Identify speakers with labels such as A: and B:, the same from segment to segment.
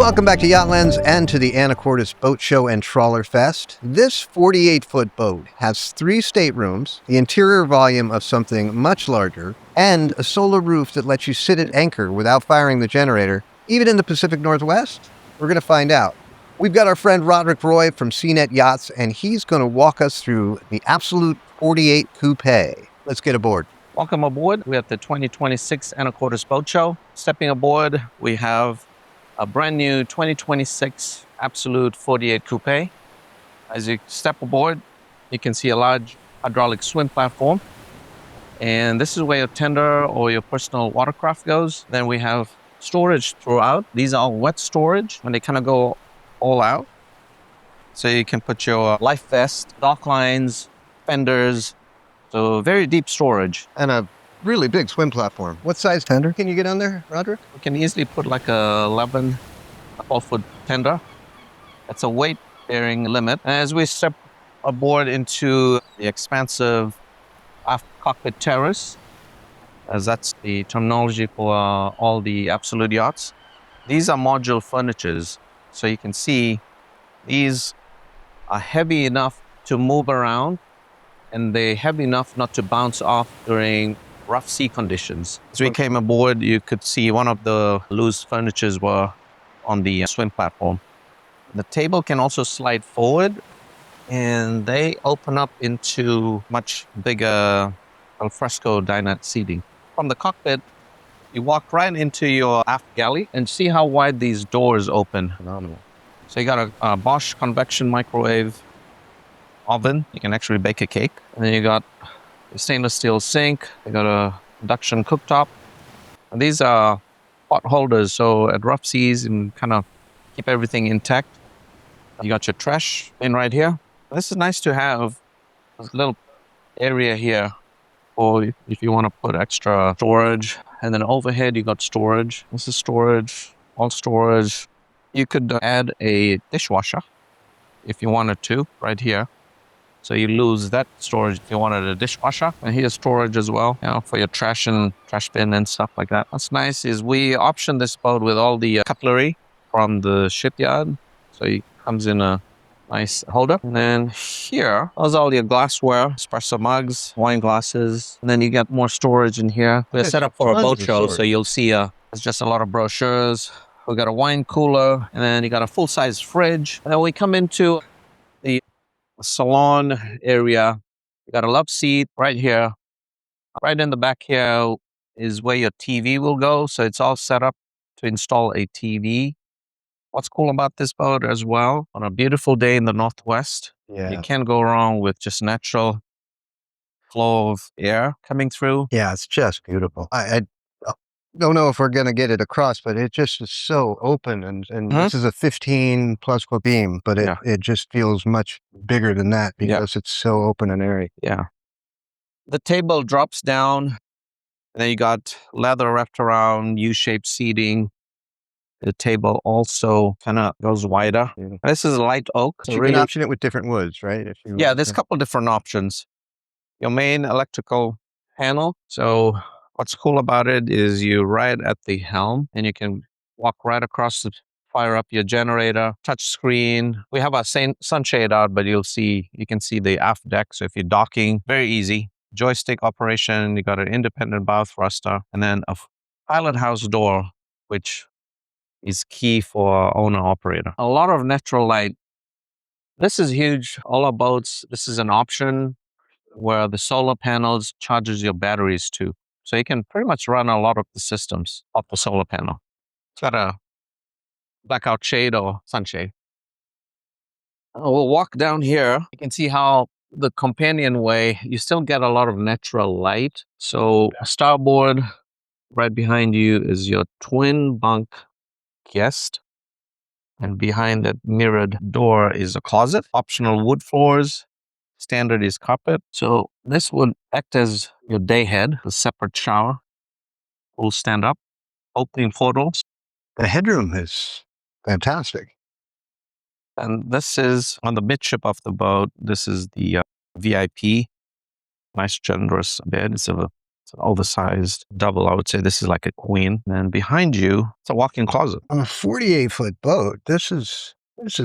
A: Welcome back to YachtLens and to the Anacortes Boat Show and Trawler Fest. This 48-foot boat has 3 staterooms, the interior volume of something much larger, and a solar roof that lets you sit at anchor without firing the generator, even in the Pacific Northwest? We're going to find out. We've got our friend Roderick Roy from SeaNet Yachts, and he's going to walk us through the Absolute 48 Coupé. Let's get aboard.
B: Welcome aboard. We're at the 2026 Anacortes Boat Show. Stepping aboard, we have a brand new 2026 Absolute 48 Coupé. As you step aboard, you can see a large hydraulic swim platform. And this is where your tender or your personal watercraft goes. Then we have storage throughout. These are all wet storage when they kind of go all out. So you can put your life vest, dock lines, fenders. So very deep storage.
A: And a really big swim platform. What size tender can you get on there, Roderick?
B: We can easily put like a 12-foot tender. That's a weight-bearing limit. As we step aboard into the expansive aft cockpit terrace, as that's the terminology for all the Absolute yachts, these are module furnitures. So you can see these are heavy enough to move around, and they're heavy enough not to bounce off during rough sea conditions. As we came aboard, you could see one of the loose furnitures were on the swim platform. The table can also slide forward, and they open up into much bigger alfresco dinette seating. From the cockpit, you walk right into your aft galley and see how wide these doors open. Phenomenal. So you got a Bosch convection microwave oven. You can actually bake a cake. And then you got a stainless steel sink. You got a Induction cooktop. And these are pot holders. So at rough seas, you can kind of keep everything intact. You got your trash in right here. This is nice to have this little area here for if you want to put extra storage. And then overhead, you got storage. This is storage, all storage. You could add a dishwasher if you wanted to right here. So you lose that storage if you wanted a dishwasher. And here's storage as well, for your trash and trash bin and stuff like that. What's nice is we optioned this boat with all the cutlery from the shipyard. So it comes in a nice holder. And then here, those are all your glassware, espresso mugs, wine glasses. And then you get more storage in here. We're set up for a boat show, so you'll see there's just a lot of brochures. We got a wine cooler, and then you got a full-size fridge. And then we come into the salon area. You got a love seat right here. Right in the back here is where your TV will go. So it's all set up to install a TV. What's cool about this boat as well, on a beautiful day in the Northwest, you can't go wrong with just natural flow of air coming through.
A: Yeah, it's just beautiful. I don't know if we're going to get it across, but it just is so open. And this is a 15 plus foot beam, but it just feels much bigger than that because it's so open and airy.
B: Yeah. The table drops down, and then you got leather wrapped around, U-shaped seating. The table also kind of goes wider. Yeah. This is light oak.
A: So you can option it with different woods, right?
B: There's a couple different options. Your main electrical panel. So what's cool about it is you ride at the helm, and you can walk right across the fire up your generator, touch screen. We have our sunshade out, but you can see the aft deck. So if you're docking, very easy. Joystick operation, you got an independent bow thruster, and then a pilot house door, which is key for owner-operator. A lot of natural light. This is huge. All our boats, this is an option where the solar panels charges your batteries too. So you can pretty much run a lot of the systems off the solar panel. It's got a blackout shade or sunshade. We'll walk down here. You can see how the companionway, you still get a lot of natural light. So starboard, right behind you is your twin bunk guest. And behind that mirrored door is a closet. Optional wood floors. Standard is carpet. So this would act as your day head, a separate shower. Full stand up, opening photos.
A: The headroom is fantastic.
B: And this is on the midship of the boat. This is the VIP. Nice generous bed. It's It's an oversized double. I would say this is like a queen. And behind you, it's a walk-in closet.
A: On a 48-foot boat, this is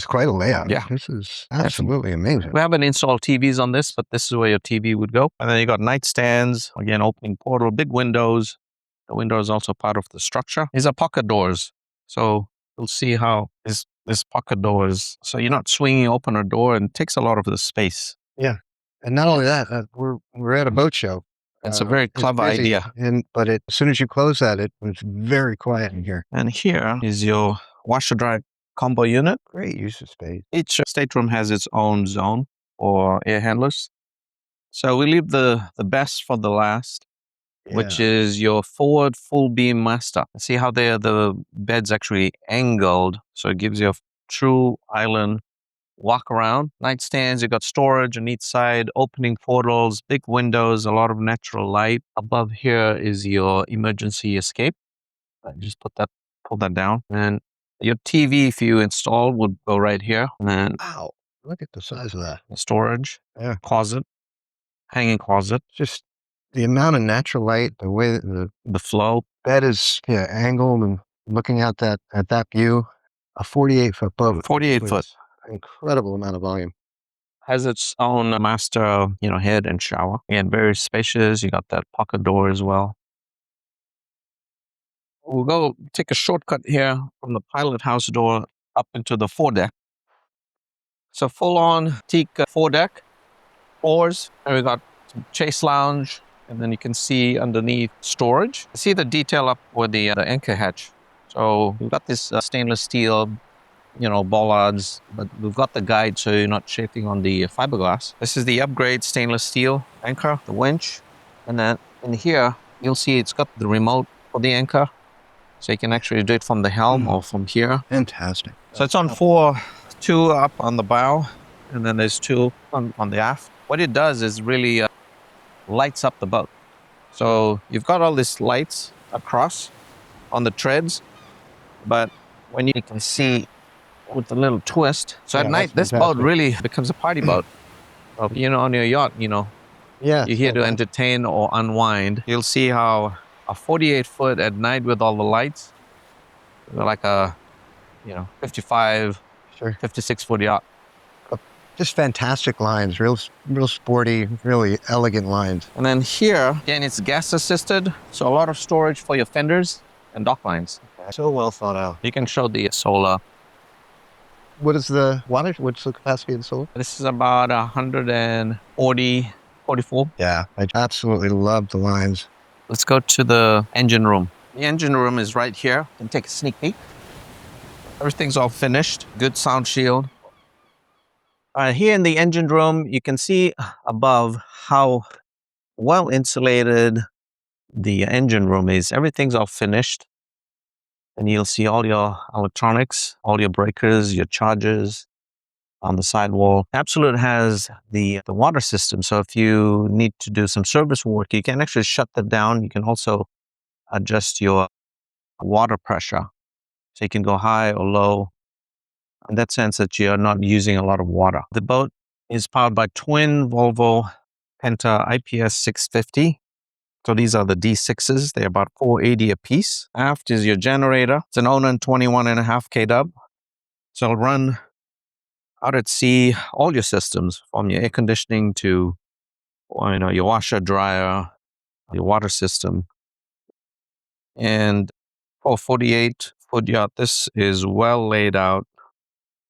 A: quite a layout.
B: Yeah.
A: This is absolutely amazing.
B: We haven't installed TVs on this, but this is where your TV would go. And then you got nightstands, again, opening portal, big windows. The window is also part of the structure. These are pocket doors. So you'll see how this pocket doors. So you're not swinging open a door, and it takes a lot of the space.
A: Yeah. And not only that, we're at a boat show.
B: It's a very clever
A: busy,
B: idea.
A: But as soon as you close that, it was very quiet in here.
B: And here is your washer dryer combo unit.
A: Great use of space.
B: Each stateroom has its own zone for air handlers. So we leave the best for the last, which is your forward full beam master. See how the bed's actually angled, so it gives you a true island walk around. Nightstands, you got storage on each side, opening portals, big windows, a lot of natural light. Above here is your emergency escape. Just pull that down, and your TV, if you install, would go right here. And then
A: wow, look at the size of that.
B: Storage, closet, hanging closet.
A: Just the amount of natural light, the way that
B: the flow.
A: Bed is angled and looking at that view. A 48-foot boat.
B: 48-foot.
A: Incredible amount of volume.
B: Has its own master, head and shower. Again, very spacious. You got that pocket door as well. We'll go take a shortcut here from the pilot house door up into the foredeck. So full on teak foredeck, floors, and we got some Chaise lounge, and then you can see underneath storage. See the detail up with the anchor hatch. So we've got this stainless steel, bollards, but we've got the guide so you're not chafing on the fiberglass. This is the upgrade stainless steel anchor, the winch, and then in here you'll see it's got the remote for the anchor. So you can actually do it from the helm or from here.
A: Fantastic.
B: So it's on two up on the bow, and then there's two on the aft. What it does is really lights up the boat. So you've got all these lights across on the treads, but when you can see with the little twist. So at night, this boat really becomes a party boat. On your yacht, you're here to entertain or unwind. You'll see how a 48-foot at night with all the lights, like a 55, 56-foot yacht.
A: Just fantastic lines, real sporty, really elegant lines.
B: And then here, again, it's gas assisted, so a lot of storage for your fenders and dock lines.
A: So well thought out.
B: You can show the solar.
A: What's the capacity of the solar?
B: This is about 140, 44.
A: Yeah, I absolutely love the lines.
B: Let's go to the engine room. The engine room is right here. You can take a sneak peek. Everything's all finished. Good sound shield. Here in the engine room, you can see above how well insulated the engine room is. Everything's all finished. And you'll see all your electronics, all your breakers, your chargers on the sidewall. Absolute has the water system. So if you need to do some service work, you can actually shut that down. You can also adjust your water pressure. So you can go high or low in that sense that you're not using a lot of water. The boat is powered by twin Volvo Penta IPS 650. So these are the D6s. They're about $480 a piece. Aft is your generator. It's an Onan 21.5 kW. So it'll run out at sea all your systems, from your air conditioning to your washer, dryer, your water system. And for a 48-foot yacht, this is well laid out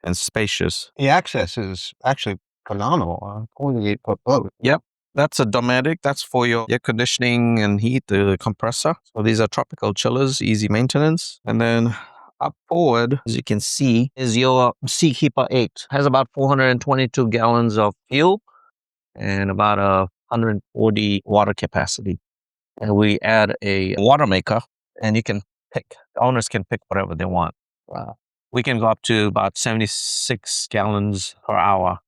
B: and spacious.
A: The access is actually phenomenal. 48-foot boat.
B: Yep. That's a Dometic. That's for your air conditioning and heat, the compressor. So these are tropical chillers, easy maintenance. And then up forward, as you can see, is your Seakeeper 8. Has about 422 gallons of fuel and about 140 water capacity. And we add a water maker, and you can pick. The owners can pick whatever they want. We can go up to about 76 gallons per hour,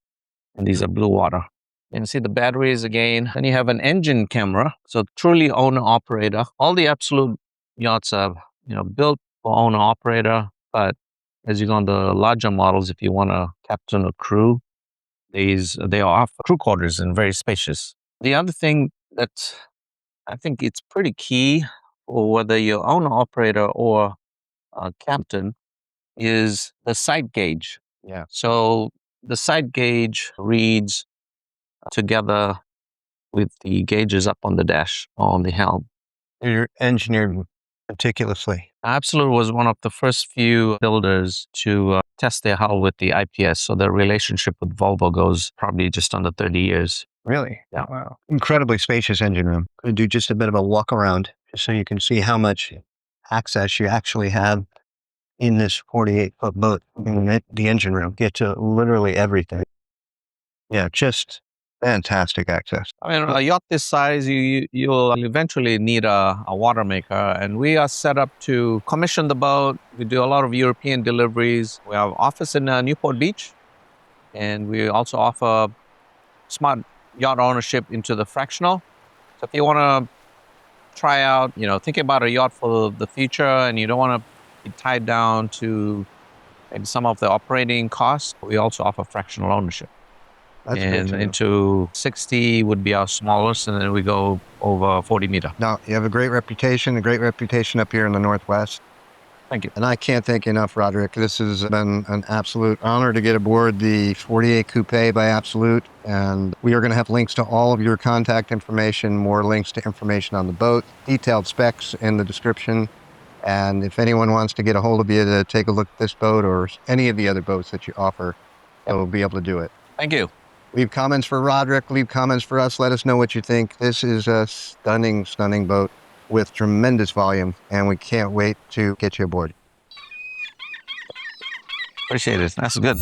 B: and these are blue water. You can see the batteries again. Then you have an engine camera. So truly owner-operator. All the Absolute yachts are, built for owner-operator. But as you go on the larger models, if you want to captain a crew, they are crew quarters and very spacious. The other thing that I think it's pretty key for whether you're owner operator or a captain is the sight gauge.
A: Yeah.
B: So the sight gauge reads together with the gauges up on the dash on the helm.
A: You're engineered meticulously.
B: Absolute was one of the first few builders to test their hull with the IPS. So the relationship with Volvo goes probably just under 30 years.
A: Really?
B: Yeah.
A: Wow. Incredibly spacious engine room. Going to do just a bit of a walk around just so you can see how much access you actually have in this 48-foot boat in the engine room. Get to literally everything. Yeah, just fantastic access.
B: I mean, a yacht this size, you'll eventually need a water maker, and we are set up to commission the boat. We do a lot of European deliveries. We have office in Newport Beach, and we also offer smart yacht ownership into the fractional. So if you want to try out, thinking about a yacht for the future, and you don't want to be tied down to maybe some of the operating costs, we also offer fractional ownership.
A: That's great
B: And
A: to know.
B: into 60 would be our smallest, and then we go over 40 meter.
A: Now, you have a great reputation up here in the Northwest.
B: Thank you.
A: And I can't thank you enough, Roderick. This has been an absolute honor to get aboard the 48 Coupé by Absolute. And we are going to have links to all of your contact information, more links to information on the boat, detailed specs in the description. And if anyone wants to get a hold of you to take a look at this boat or any of the other boats that you offer, they'll be able to do it.
B: Thank you.
A: Leave comments for Roderick, leave comments for us. Let us know what you think. This is a stunning, stunning boat with tremendous volume, and we can't wait to get you aboard.
B: Appreciate it. That's good.